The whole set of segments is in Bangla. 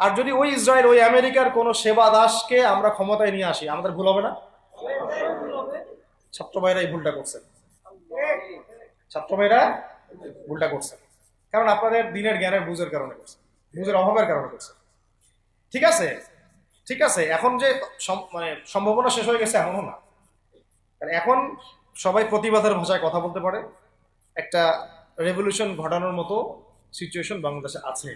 আর যদি ওই ইসরায়েল ওই আমেরিকার কোন সেবা দাসকে আমরা ক্ষমতায় নিয়ে আসি, আমাদের ভুল হবে না? ছাত্র ভাইরা এই ভুলটা করছেন, ছাত্র ভাইরা ভুলটা করছেন, কারণ আপনাদের দিনের জ্ঞানের বুঝের কারণে করছেন, বুঝের অভাবের কারণে করছেন। ঠিক আছে, ঠিক আছে, এখন যে মানে সম্ভাবনা শেষ হয়ে গেছে এমনও না। এখন সবাই প্রতিবাদের ভাষায় কথা বলতে পারে, একটা রেভলিউশন ঘটানোর মতো সিচুয়েশন বাংলাদেশে আছে।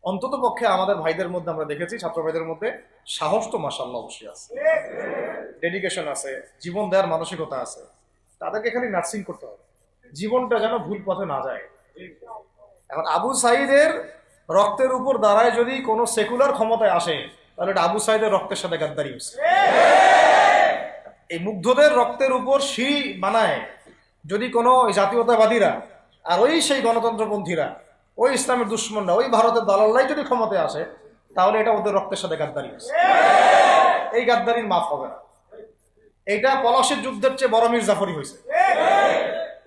অন্তত পক্ষে আমাদের ভাইদের মধ্যে আমরা দেখেছি, ছাত্র ভাইদের মধ্যে সাহস তো মাশাআল্লাহ অবশ্যই আছে, ডেডিকেশন আছে, জীবন দেওয়ার মানসিকতা আছে। তাদেরকে খালি নার্সিং করতে হবে, জীবনটা যেন ভুল পথে না যায়। এখন আবু সাইদের রক্তের উপর দাঁড়ায় যদি কোনো সেকুলার ক্ষমতায় আসে, তাহলে এটা আবু সাইদের রক্তের সাথে গাদ্দারি হচ্ছে। এই মুগ্ধদের রক্তের উপর সিঁড়ি বানায় যদি কোনো জাতীয়তাবাদীরা আর ওই সেই গণতন্ত্রপন্থীরা, ওই ইসলামের দুশ্মনরা, ওই ভারতের দালাল্লাই যদি ক্ষমতায় আসে, তাহলে এটা ওদের রক্তের সাথে গাদ্দারি হচ্ছে। এই গাদ্দারির মাফ হবে না। এইটা পলাশির যুদ্ধের চেয়ে বড় মীর জাফরি হয়েছে,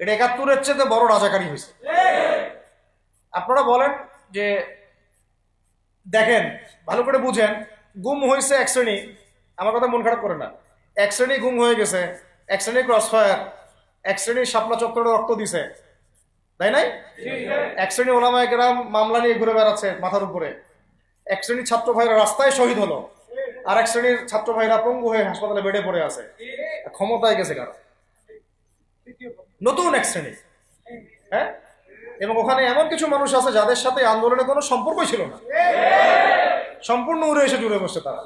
এটা ৭১-এর চেয়ে বড় রাজাকারী হয়েছে। আপনারা বলেন যে দেখেন, ভালো করে বুঝেন, গুম হয়েছে এক শ্রেণী, আমার কথা মন খারাপ করে না, এক শ্রেণী গুম হয়ে গেছে, এক শ্রেণী ক্রসফায়ার, এক শ্রেণী শাপলা চত্বরে রক্ত দিছে, তাই নাই? এক শ্রেণী ওলামায়ে কেরাম মামলা নিয়ে ঘুরে বেড়াচ্ছে মাথার উপরে, এক শ্রেণীর ছাত্র ভাইরা রাস্তায় শহীদ হলো, আর এক শ্রেণীর ছাত্র ভাইরা পঙ্গু হয়ে হাসপাতালে বেডে পড়ে আছে। ক্ষমতায় গেছে কারো নতুন এক শ্রেণী, হ্যাঁ, এবং ওখানে এমন কিছু মানুষ আছে যাদের সাথে আন্দোলনে কোনো সম্পর্কই ছিল না, সম্পূর্ণ উড়ে এসে জুড়ে বসছে তারা।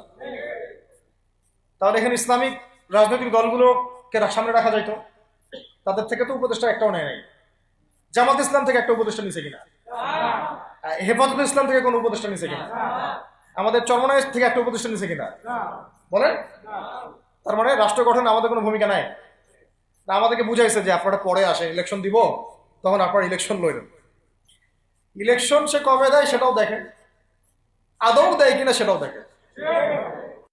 তাহলে এখানে ইসলামিক রাজনৈতিক দলগুলোকে সামনে রাখা যাইতো, তাদের থেকে তো উপদেষ্টা একটাও নেয় নাই। জামাত ইসলাম থেকে একটা উপদেষ্টা নিছে কিনা? হেফাজত ইসলাম থেকে কোনো উপদেষ্টা নিছে কিনা? আমাদের চরমনাই থেকে একটা উপদেষ্টা নিছে কিনা? বলেন। তার মানে রাষ্ট্র গঠনে আমাদের কোনো ভূমিকা নাই। আমাদেরকে বুঝাইছে যে আপনারা পরে আসেন, ইলেকশন দিব, তখন আপনারা ইলেকশন লড়েন। ইলেকশন সে কবে দেয় সেটাও দেখে, আদৌ দেয় কিনা সেটাও দেখে।